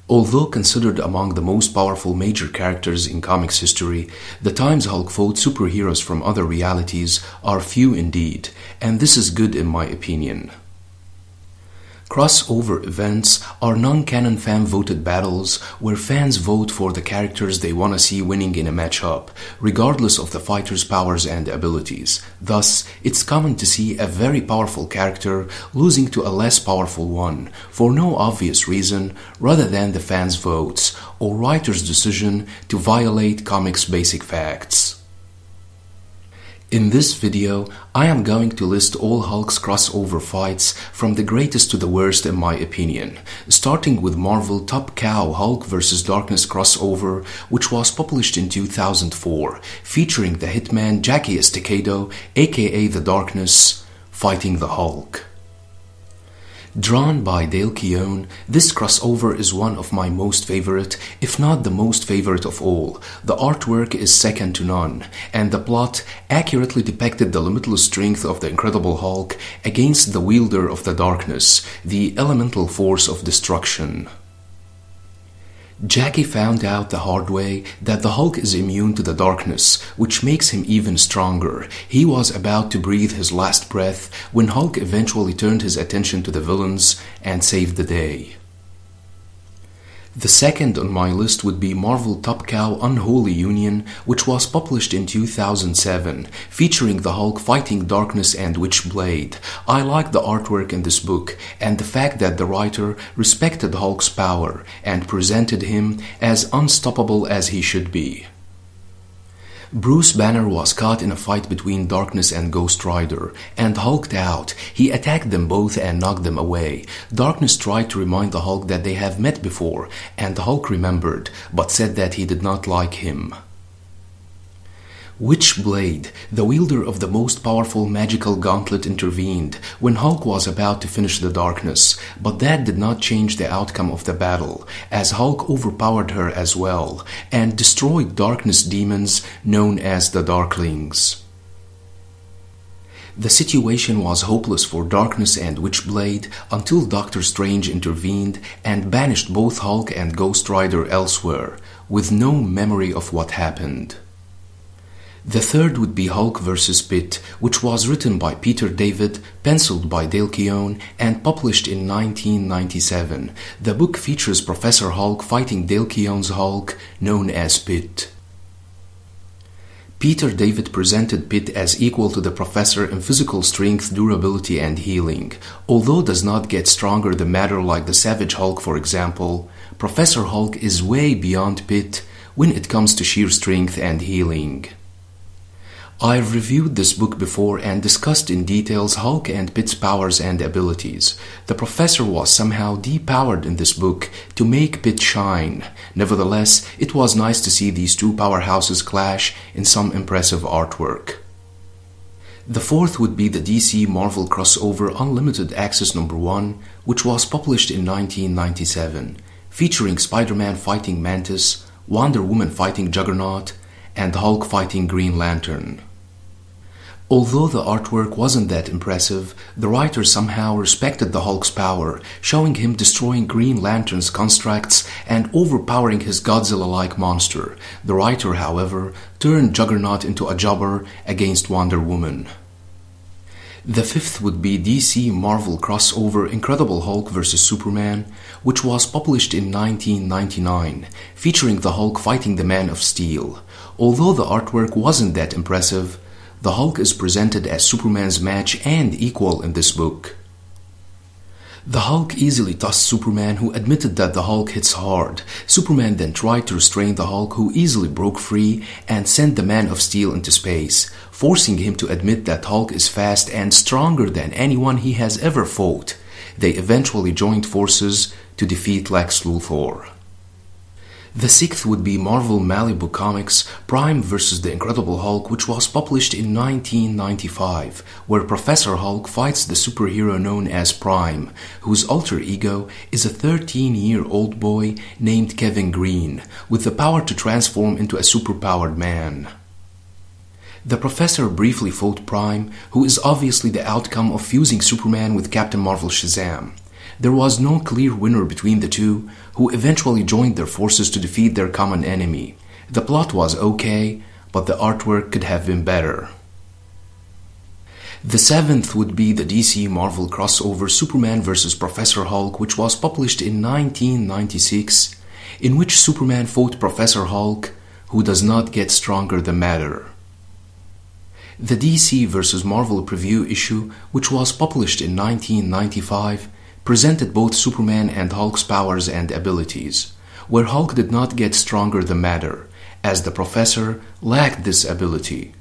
Although considered among the most powerful major characters in comics history, the times Hulk fought superheroes from other realities are few indeed, and this is good in my opinion. Crossover events are non-canon fan-voted battles where fans vote for the characters they want to see winning in a matchup, regardless of the fighter's powers and abilities. Thus, it's common to see a very powerful character losing to a less powerful one, for no obvious reason rather than the fans' votes or writer's decision to violate comics' basic facts. In this video, I am going to list all Hulk's crossover fights from the greatest to the worst in my opinion, starting with Marvel Top Cow Hulk vs. Darkness crossover, which was published in 2004, featuring the hitman Jackie Estacado, aka The Darkness, fighting the Hulk. Drawn by Dale Keown, this crossover is one of my most favorite, if not the most favorite of all. The artwork is second to none, and the plot accurately depicted the limitless strength of the Incredible Hulk against the wielder of the darkness, the elemental force of destruction. Jackie found out the hard way that the Hulk is immune to the darkness, which makes him even stronger. He was about to breathe his last breath when Hulk eventually turned his attention to the villains and saved the day. The second on my list would be Marvel Top Cow Unholy Union, which was published in 2007, featuring the Hulk fighting Darkness and Witchblade. I like the artwork in this book and the fact that the writer respected Hulk's power and presented him as unstoppable as he should be. Bruce Banner was caught in a fight between Darkness and Ghost Rider and hulked out. He attacked them both and knocked them away. Darkness tried to remind the Hulk that they have met before, and the Hulk remembered, but said that he did not like him. Witchblade, the wielder of the most powerful magical gauntlet, intervened when Hulk was about to finish the Darkness, but that did not change the outcome of the battle, as Hulk overpowered her as well and destroyed Darkness demons known as the Darklings. The situation was hopeless for Darkness and Witchblade until Doctor Strange intervened and banished both Hulk and Ghost Rider elsewhere, with no memory of what happened. The third would be Hulk vs. Pitt, which was written by Peter David, penciled by Dale Keown, and published in 1997. The book features Professor Hulk fighting Dale Keown's Hulk, known as Pitt. Peter David presented Pitt as equal to the Professor in physical strength, durability, and healing. Although does not get stronger than matter like the Savage Hulk, for example, Professor Hulk is way beyond Pitt when it comes to sheer strength and healing. I've reviewed this book before and discussed in details Hulk and Pitt's powers and abilities. The Professor was somehow depowered in this book to make Pitt shine. Nevertheless, it was nice to see these two powerhouses clash in some impressive artwork. The fourth would be the DC Marvel crossover Unlimited Access No. 1, which was published in 1997, featuring Spider-Man fighting Mantis, Wonder Woman fighting Juggernaut, and Hulk fighting Green Lantern. Although the artwork wasn't that impressive, the writer somehow respected the Hulk's power, showing him destroying Green Lantern's constructs and overpowering his Godzilla-like monster. The writer, however, turned Juggernaut into a jobber against Wonder Woman. The fifth would be DC Marvel crossover Incredible Hulk vs. Superman, which was published in 1999, featuring the Hulk fighting the Man of Steel. Although the artwork wasn't that impressive, the Hulk is presented as Superman's match and equal in this book. The Hulk easily tossed Superman, who admitted that the Hulk hits hard. Superman then tried to restrain the Hulk, who easily broke free and sent the Man of Steel into space, forcing him to admit that Hulk is fast and stronger than anyone he has ever fought. They eventually joined forces to defeat Lex Luthor. The sixth would be Marvel Malibu Comics Prime vs. the Incredible Hulk, which was published in 1995, where Professor Hulk fights the superhero known as Prime, whose alter ego is a 13-year-old boy named Kevin Green, with the power to transform into a superpowered man. The Professor briefly fought Prime, who is obviously the outcome of fusing Superman with Captain Marvel Shazam. There was no clear winner between the two, who eventually joined their forces to defeat their common enemy. The plot was okay, but the artwork could have been better. The seventh would be the DC Marvel crossover Superman vs. Professor Hulk, which was published in 1996, in which Superman fought Professor Hulk, who does not get stronger the matter. The DC vs. Marvel preview issue, which was published in 1995, presented both Superman and Hulk's powers and abilities, where Hulk did not get stronger the matter, as the Professor lacked this ability.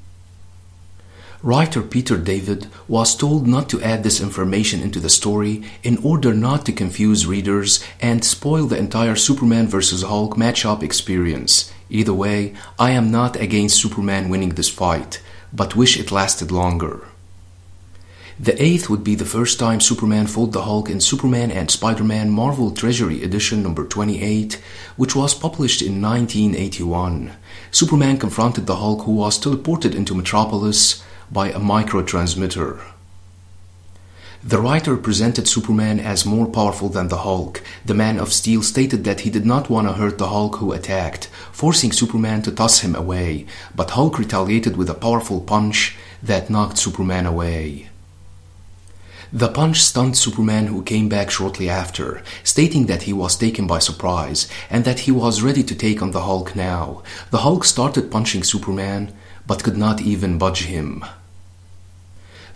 Writer Peter David was told not to add this information into the story in order not to confuse readers and spoil the entire Superman vs. Hulk matchup experience. Either way, I am not against Superman winning this fight, but wish it lasted longer. The eighth would be the first time Superman fought the Hulk in Superman and Spider-Man Marvel Treasury Edition number 28, which was published in 1981. Superman confronted the Hulk, who was teleported into Metropolis by a microtransmitter. The writer presented Superman as more powerful than the Hulk. The Man of Steel stated that he did not want to hurt the Hulk who attacked, forcing Superman to toss him away, but Hulk retaliated with a powerful punch that knocked Superman away. The punch stunned Superman, who came back shortly after, stating that he was taken by surprise and that he was ready to take on the Hulk now. The Hulk started punching Superman, but could not even budge him.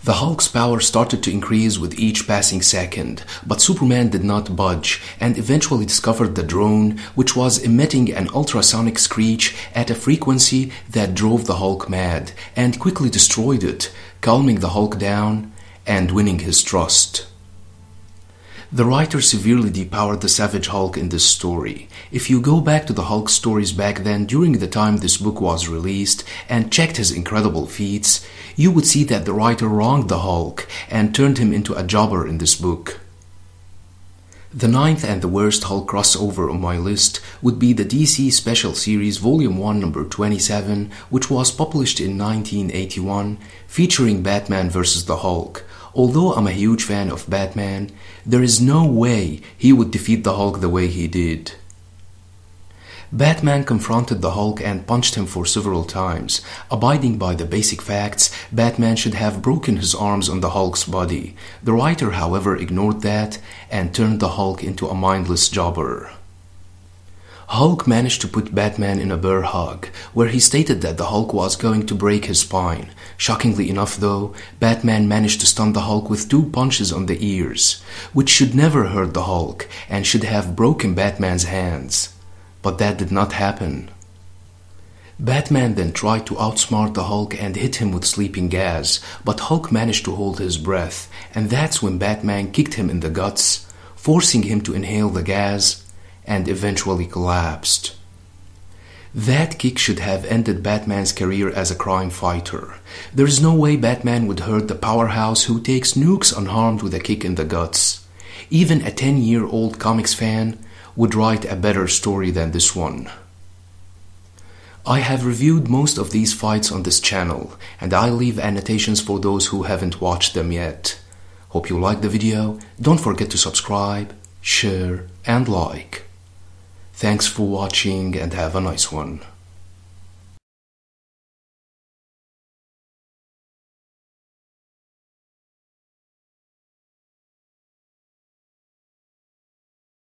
The Hulk's power started to increase with each passing second, but Superman did not budge and eventually discovered the drone, which was emitting an ultrasonic screech at a frequency that drove the Hulk mad, and quickly destroyed it, calming the Hulk down and winning his trust. The writer severely depowered the Savage Hulk in this story. If you go back to the Hulk stories back then, during the time this book was released, and checked his incredible feats, you would see that the writer wronged the Hulk and turned him into a jobber in this book. The ninth and the worst Hulk crossover on my list would be the DC Special Series Volume 1 number 27, which was published in 1981, featuring Batman vs. the Hulk. Although I'm a huge fan of Batman, there is no way he would defeat the Hulk the way he did. Batman confronted the Hulk and punched him for several times. Abiding by the basic facts, Batman should have broken his arms on the Hulk's body. The writer, however, ignored that and turned the Hulk into a mindless jobber. Hulk managed to put Batman in a bear hug, where he stated that the Hulk was going to break his spine. Shockingly enough though, Batman managed to stun the Hulk with 2 punches on the ears, which should never hurt the Hulk and should have broken Batman's hands. But that did not happen. Batman then tried to outsmart the Hulk and hit him with sleeping gas, but Hulk managed to hold his breath, and that's when Batman kicked him in the guts, forcing him to inhale the gas, and eventually collapsed. That kick should have ended Batman's career as a crime fighter. There is no way Batman would hurt the powerhouse who takes nukes unharmed with a kick in the guts. Even a 10-year-old comics fan would write a better story than this one. I have reviewed most of these fights on this channel, and I'll leave annotations for those who haven't watched them yet. Hope you liked the video. Don't forget to subscribe, share, and like. Thanks for watching and have a nice one.